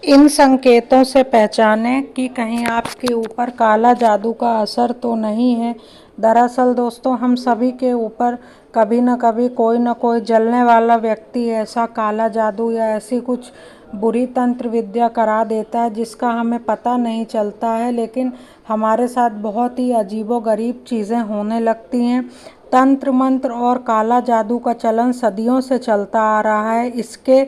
इन संकेतों से पहचानें कि कहीं आपके ऊपर काला जादू का असर तो नहीं है। दरअसल दोस्तों, हम सभी के ऊपर कभी न कभी कोई न कोई जलने वाला व्यक्ति ऐसा काला जादू या ऐसी कुछ बुरी तंत्र विद्या करा देता है जिसका हमें पता नहीं चलता है, लेकिन हमारे साथ बहुत ही अजीबोगरीब चीज़ें होने लगती हैं। तंत्र मंत्र और काला जादू का चलन सदियों से चलता आ रहा है। इसके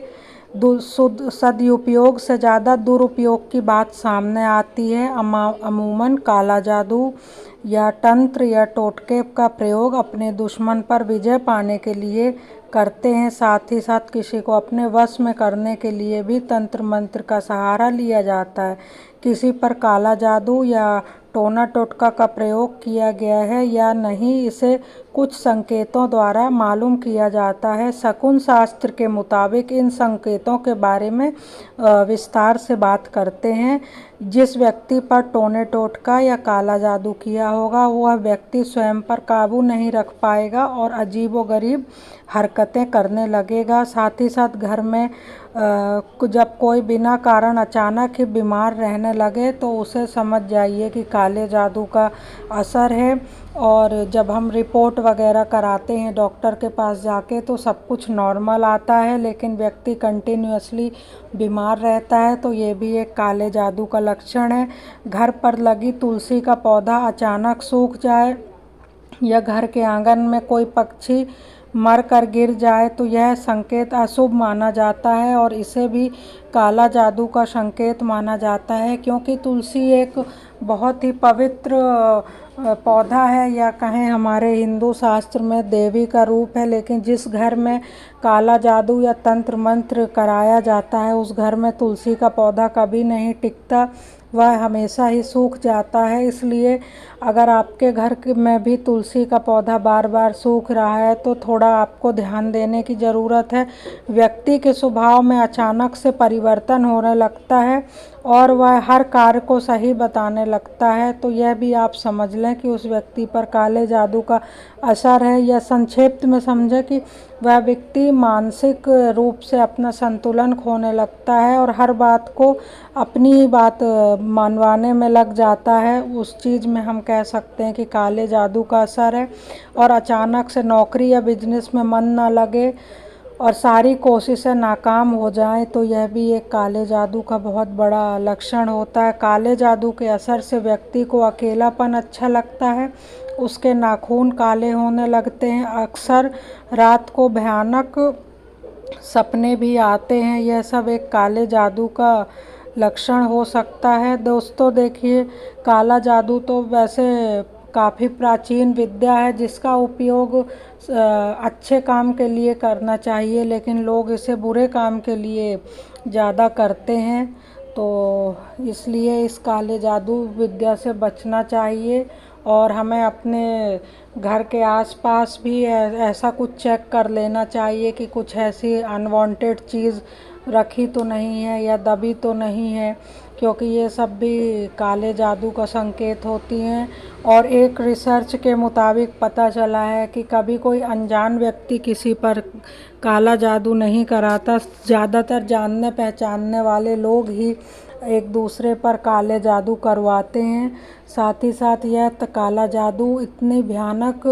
सदुपयोग से ज़्यादा दुरुपयोग की बात सामने आती है। अमूमन काला जादू या तंत्र या टोटके का प्रयोग अपने दुश्मन पर विजय पाने के लिए करते हैं। साथ ही साथ किसी को अपने वश में करने के लिए भी तंत्र मंत्र का सहारा लिया जाता है। किसी पर काला जादू या टोना टोटका का प्रयोग किया गया है या नहीं, इसे कुछ संकेतों द्वारा मालूम किया जाता है। शकुन शास्त्र के मुताबिक इन संकेतों के बारे में विस्तार से बात करते हैं। जिस व्यक्ति पर टोने टोटका या काला जादू किया होगा वह व्यक्ति स्वयं पर काबू नहीं रख पाएगा और अजीबोगरीब हरकतें करने लगेगा। साथ ही साथ घर में जब कोई बिना कारण अचानक ही बीमार रहने लगे तो उसे समझ जाइए कि काले जादू का असर है। और जब हम रिपोर्ट वगैरह कराते हैं डॉक्टर के पास जाके तो सब कुछ नॉर्मल आता है, लेकिन व्यक्ति कंटिन्यूअसली बीमार रहता है तो ये भी एक काले जादू का लक्षण है। घर पर लगी तुलसी का पौधा अचानक सूख जाए या घर के आंगन में कोई पक्षी मर कर गिर जाए तो यह संकेत अशुभ माना जाता है और इसे भी काला जादू का संकेत माना जाता है, क्योंकि तुलसी एक बहुत ही पवित्र पौधा है, या कहें हमारे हिंदू शास्त्र में देवी का रूप है। लेकिन जिस घर में काला जादू या तंत्र मंत्र कराया जाता है उस घर में तुलसी का पौधा कभी नहीं टिकता, वह हमेशा ही सूख जाता है। इसलिए अगर आपके घर में भी तुलसी का पौधा बार बार सूख रहा है तो थोड़ा आपको ध्यान देने की ज़रूरत है। व्यक्ति के स्वभाव में अचानक से परिवर्तन होने लगता है और वह हर कार्य को सही बताने लगता है, तो यह भी आप समझ लें कि उस व्यक्ति पर काले जादू का असर है। या संक्षिप्त में समझे कि वह व्यक्ति मानसिक रूप से अपना संतुलन खोने लगता है और हर बात को अपनी ही बात मनवाने में लग जाता है। उस चीज़ में हम कह सकते हैं कि काले जादू का असर है। और अचानक से नौकरी या बिजनेस में मन ना लगे और सारी कोशिशें नाकाम हो जाएं तो यह भी एक काले जादू का बहुत बड़ा लक्षण होता है। काले जादू के असर से व्यक्ति को अकेलापन अच्छा लगता है, उसके नाखून काले होने लगते हैं, अक्सर रात को भयानक सपने भी आते हैं। यह सब एक काले जादू का लक्षण हो सकता है। दोस्तों देखिए, काला जादू तो वैसे काफ़ी प्राचीन विद्या है जिसका उपयोग अच्छे काम के लिए करना चाहिए, लेकिन लोग इसे बुरे काम के लिए ज़्यादा करते हैं। तो इसलिए इस काले जादू विद्या से बचना चाहिए और हमें अपने घर के आसपास भी ऐसा कुछ चेक कर लेना चाहिए कि कुछ ऐसी अनवांटेड चीज़ रखी तो नहीं है या दबी तो नहीं है, क्योंकि ये सब भी काले जादू का संकेत होती हैं। और एक रिसर्च के मुताबिक पता चला है कि कभी कोई अनजान व्यक्ति किसी पर काला जादू नहीं कराता, ज़्यादातर जानने पहचानने वाले लोग ही एक दूसरे पर काले जादू करवाते हैं। साथ ही साथ यह काला जादू इतनी भयानक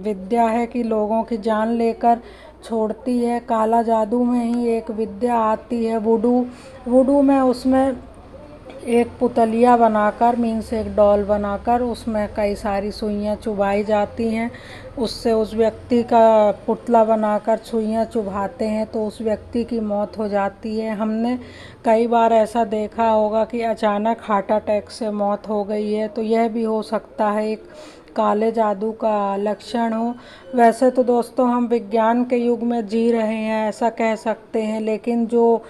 विद्या है कि लोगों की जान लेकर छोड़ती है। काला जादू में ही एक विद्या आती है वुडू। वुडू में उसमें एक पुतलिया बनाकर, मीन्स एक डॉल बनाकर उसमें कई सारी सुइयां चुभाई जाती हैं। उससे उस व्यक्ति का पुतला बनाकर सुइयां चुभाते हैं तो उस व्यक्ति की मौत हो जाती है। हमने कई बार ऐसा देखा होगा कि अचानक हार्ट अटैक से मौत हो गई है, तो यह भी हो सकता है एक काले जादू का लक्षण हो। वैसे तो दोस्तों हम विज्ञान के युग में जी रहे हैं ऐसा कह सकते हैं, लेकिन जो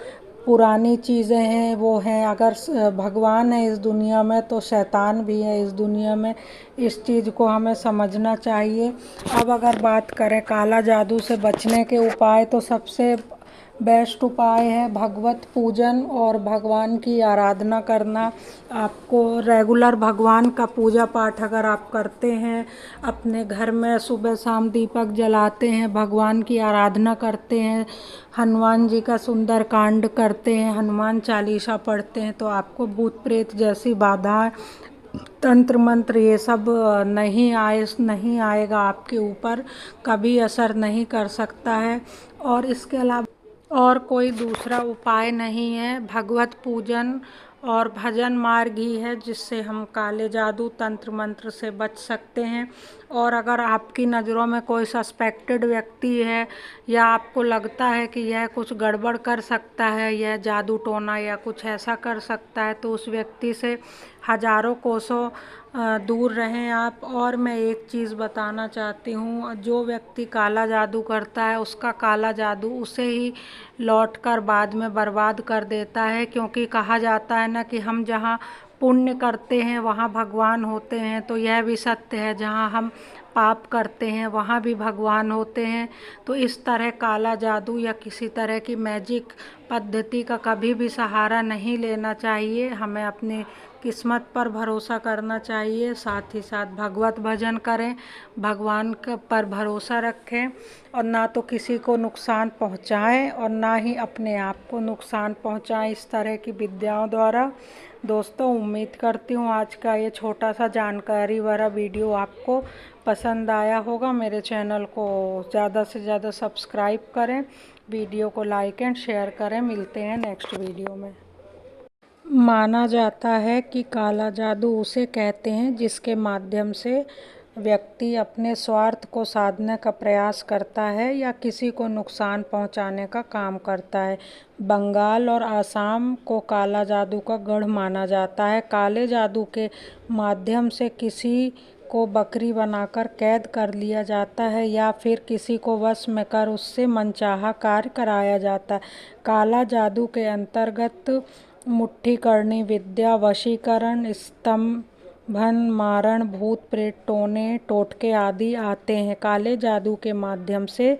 पुरानी चीज़ें हैं वो हैं, अगर भगवान है इस दुनिया में तो शैतान भी है इस दुनिया में। इस चीज़ को हमें समझना चाहिए। अब अगर बात करें काला जादू से बचने के उपाय, तो सबसे बेस्ट उपाय है भगवत पूजन और भगवान की आराधना करना। आपको रेगुलर भगवान का पूजा पाठ अगर आप करते हैं, अपने घर में सुबह शाम दीपक जलाते हैं, भगवान की आराधना करते हैं, हनुमान जी का सुंदर कांड करते हैं, हनुमान चालीसा पढ़ते हैं, तो आपको भूत प्रेत जैसी बाधा, तंत्र मंत्र ये सब नहीं आएगा आपके ऊपर, कभी असर नहीं कर सकता है। और इसके अलावा और कोई दूसरा उपाय नहीं है। भगवत पूजन और भजन मार्ग ही है जिससे हम काले जादू तंत्र मंत्र से बच सकते हैं। और अगर आपकी नज़रों में कोई सस्पेक्टेड व्यक्ति है या आपको लगता है कि यह कुछ गड़बड़ कर सकता है, यह जादू टोना या कुछ ऐसा कर सकता है, तो उस व्यक्ति से हजारों कोसों दूर रहें आप। और मैं एक चीज़ बताना चाहती हूँ, जो व्यक्ति काला जादू करता है उसका काला जादू उसे ही लौट कर बाद में बर्बाद कर देता है, क्योंकि कहा जाता है ना कि हम जहाँ पुण्य करते हैं वहाँ भगवान होते हैं। तो यह भी सत्य है, जहाँ हम पाप करते हैं वहाँ भी भगवान होते हैं। तो इस तरह काला जादू या किसी तरह की मैजिक पद्धति का कभी भी सहारा नहीं लेना चाहिए। हमें अपनी किस्मत पर भरोसा करना चाहिए, साथ ही साथ भगवत भजन करें, भगवान पर भरोसा रखें और ना तो किसी को नुकसान पहुंचाएं और ना ही अपने आप को नुकसान पहुंचाएं इस तरह की विद्याओं द्वारा। दोस्तों, उम्मीद करती हूँ आज का ये छोटा सा जानकारी भरा वीडियो आपको पसंद आया होगा। मेरे चैनल को ज़्यादा से ज़्यादा सब्सक्राइब करें, वीडियो को लाइक एंड शेयर करें। मिलते हैं नेक्स्ट वीडियो में। माना जाता है कि काला जादू उसे कहते हैं जिसके माध्यम से व्यक्ति अपने स्वार्थ को साधने का प्रयास करता है या किसी को नुकसान पहुंचाने का काम करता है। बंगाल और आसाम को काला जादू का गढ़ माना जाता है। काले जादू के माध्यम से किसी को बकरी बनाकर कैद कर लिया जाता है या फिर किसी को वश में कर उससे मनचाहा कार्य कराया जाता है। काला जादू के अंतर्गत मुट्ठी करनी विद्या, वशीकरण, स्तंभन, मारण, भूत प्रेत, टोने टोटके आदि आते हैं। काले जादू के माध्यम से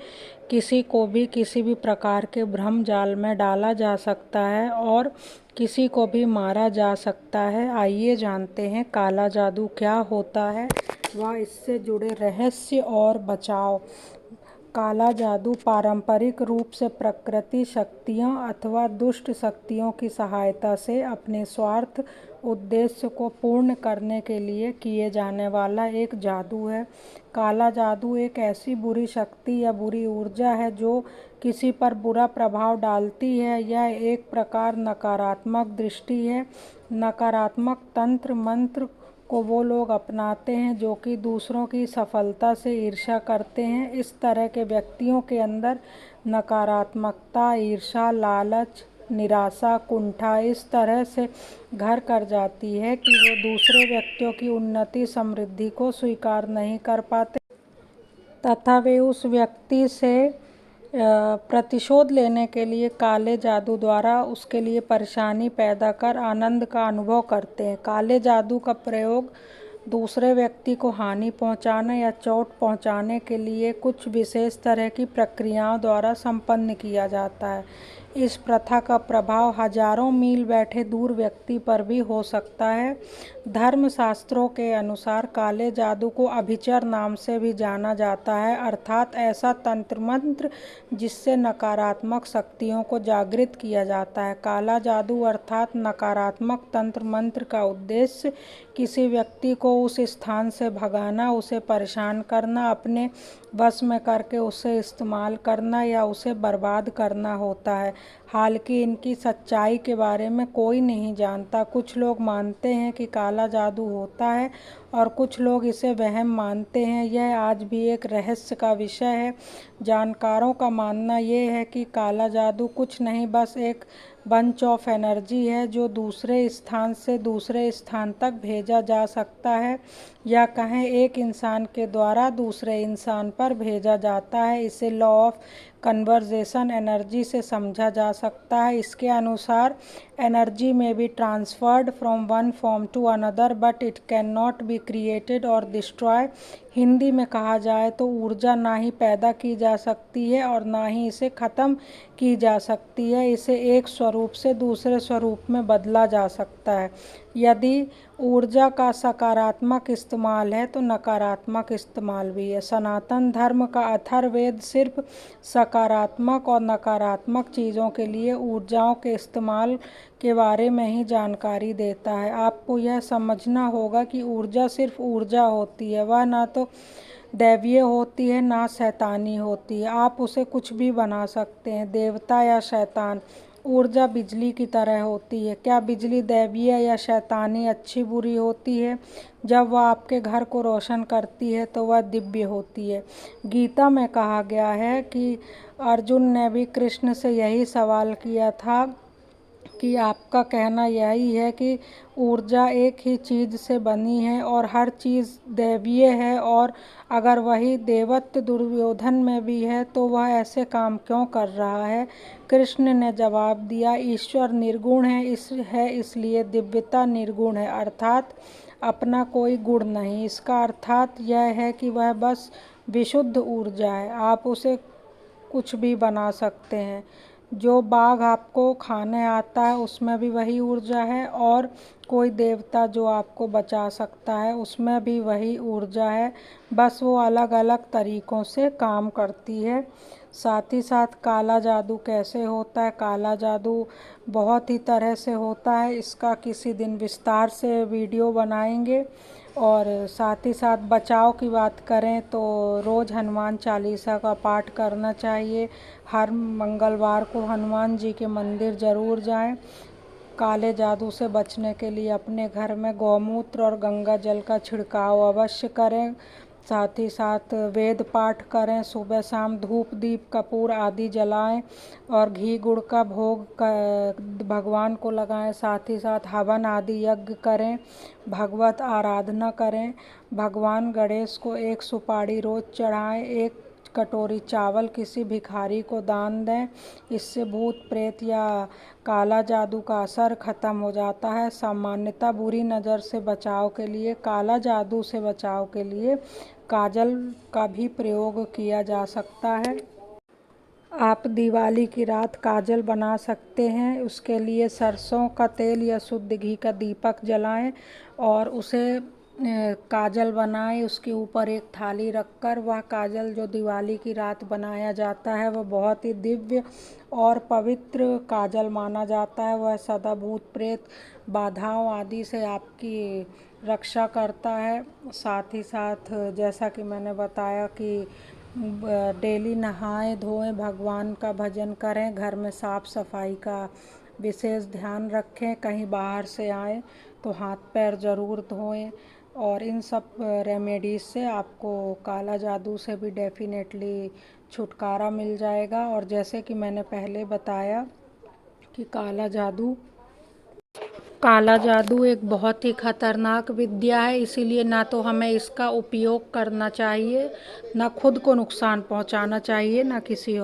किसी को भी किसी भी प्रकार के भ्रम जाल में डाला जा सकता है और किसी को भी मारा जा सकता है। आइए जानते हैं काला जादू क्या होता है, व इससे जुड़े रहस्य और बचाव। काला जादू पारंपरिक रूप से प्रकृति शक्तियों अथवा दुष्ट शक्तियों की सहायता से अपने स्वार्थ उद्देश्य को पूर्ण करने के लिए किए जाने वाला एक जादू है। काला जादू एक ऐसी बुरी शक्ति या बुरी ऊर्जा है जो किसी पर बुरा प्रभाव डालती है। यह एक प्रकार नकारात्मक दृष्टि है। नकारात्मक तंत्र मंत्र को वो लोग अपनाते हैं जो कि दूसरों की सफलता से ईर्ष्या करते हैं। इस तरह के व्यक्तियों के अंदर नकारात्मकता, ईर्ष्या, लालच, निराशा, कुंठा इस तरह से घर कर जाती है कि वो दूसरे व्यक्तियों की उन्नति, समृद्धि को स्वीकार नहीं कर पाते तथा वे उस व्यक्ति से प्रतिशोध लेने के लिए काले जादू द्वारा उसके लिए परेशानी पैदा कर आनंद का अनुभव करते हैं। काले जादू का प्रयोग दूसरे व्यक्ति को हानि पहुंचाने या चोट पहुंचाने के लिए कुछ विशेष तरह की प्रक्रियाओं द्वारा संपन्न किया जाता है। इस प्रथा का प्रभाव हजारों मील बैठे दूर व्यक्ति पर भी हो सकता है। धर्मशास्त्रों के अनुसार काले जादू को अभिचर नाम से भी जाना जाता है, अर्थात ऐसा तंत्र मंत्र जिससे नकारात्मक शक्तियों को जागृत किया जाता है। काला जादू अर्थात नकारात्मक तंत्र मंत्र का उद्देश्य किसी व्यक्ति को उस स्थान से भगाना, उसे परेशान करना, अपने वश में करके उसे इस्तेमाल करना या उसे बर्बाद करना होता है। हालांकि इनकी सच्चाई के बारे में कोई नहीं जानता। कुछ लोग मानते हैं कि काला जादू होता है और कुछ लोग इसे वहम मानते हैं। यह आज भी एक रहस्य का विषय है। जानकारों का मानना यह है कि काला जादू कुछ नहीं, बस एक बंच ऑफ एनर्जी है जो दूसरे स्थान से दूसरे स्थान तक भेजा जा सकता है, या कहें एक इंसान के द्वारा दूसरे इंसान पर भेजा जाता है। इसे लॉ ऑफ कन्वर्जेशन एनर्जी से समझा जा सकता है। इसके अनुसार एनर्जी में be transferred from one form to another but it can not be created और डिस्ट्रॉय। हिंदी में कहा जाए तो ऊर्जा ना ही पैदा की जा सकती है और ना ही इसे ख़त्म की जा सकती है। इसे एक स्वरूप से दूसरे स्वरूप में बदला जा सकता है। यदि ऊर्जा का सकारात्मक इस्तेमाल है तो नकारात्मक इस्तेमाल भी है। सनातन धर्म का अथर्ववेद सिर्फ सकारात्मक और नकारात्मक चीज़ों के लिए ऊर्जाओं के इस्तेमाल के बारे में ही जानकारी देता है। आपको यह समझना होगा कि ऊर्जा सिर्फ ऊर्जा होती है, वह ना तो दैवीय होती है ना शैतानी होती है। आप उसे कुछ भी बना सकते हैं, देवता या शैतान। ऊर्जा बिजली की तरह होती है। क्या बिजली दैवीय या शैतानी, अच्छी बुरी होती है? जब वह आपके घर को रोशन करती है तो वह दिव्य होती है। गीता में कहा गया है कि अर्जुन ने भी कृष्ण से यही सवाल किया था कि आपका कहना यही है कि ऊर्जा एक ही चीज़ से बनी है और हर चीज़ दैवीय है, और अगर वही देवत्व दुर्योधन में भी है तो वह ऐसे काम क्यों कर रहा है? कृष्ण ने जवाब दिया, ईश्वर निर्गुण है इसलिए दिव्यता निर्गुण है, अर्थात अपना कोई गुण नहीं। इसका अर्थात यह है कि वह बस विशुद्ध ऊर्जा है। आप उसे कुछ भी बना सकते हैं। जो बाघ आपको खाने आता है उसमें भी वही ऊर्जा है, और कोई देवता जो आपको बचा सकता है उसमें भी वही ऊर्जा है, बस वो अलग अलग तरीक़ों से काम करती है। साथ ही साथ काला जादू कैसे होता है? काला जादू बहुत ही तरह से होता है। इसका किसी दिन विस्तार से वीडियो बनाएंगे। और साथ ही साथ बचाव की बात करें तो रोज़ हनुमान चालीसा का पाठ करना चाहिए। हर मंगलवार को हनुमान जी के मंदिर ज़रूर जाएं। काले जादू से बचने के लिए अपने घर में गौमूत्र और गंगा जल का छिड़काव अवश्य करें। साथ ही साथ वेद पाठ करें, सुबह शाम धूप दीप कपूर आदि जलाएं और घी गुड़ का भोग भगवान को लगाएं। साथ ही साथ हवन आदि यज्ञ करें, भगवत आराधना करें। भगवान गणेश को एक सुपारी रोज़ चढ़ाएं, एक कटोरी चावल किसी भिखारी को दान दें। इससे भूत प्रेत या काला जादू का असर ख़त्म हो जाता है। सामान्यतः बुरी नज़र से बचाव के लिए, काला जादू से बचाव के लिए काजल का भी प्रयोग किया जा सकता है। आप दिवाली की रात काजल बना सकते हैं। उसके लिए सरसों का तेल या शुद्ध घी का दीपक जलाएं और उसे काजल बनाएं। उसके ऊपर एक थाली रखकर वह काजल जो दिवाली की रात बनाया जाता है वह बहुत ही दिव्य और पवित्र काजल माना जाता है। वह सदा भूत प्रेत बाधाओं आदि से आपकी रक्षा करता है। साथ ही साथ जैसा कि मैंने बताया कि डेली नहाएं धोएं, भगवान का भजन करें, घर में साफ़ सफाई का विशेष ध्यान रखें। कहीं बाहर से आएँ तो हाथ पैर ज़रूर धोएं। और इन सब रेमेडीज़ से आपको काला जादू से भी डेफिनेटली छुटकारा मिल जाएगा। और जैसे कि मैंने पहले बताया कि काला जादू एक बहुत ही खतरनाक विद्या है, इसीलिए ना तो हमें इसका उपयोग करना चाहिए, ना खुद को नुकसान पहुंचाना चाहिए, ना किसी और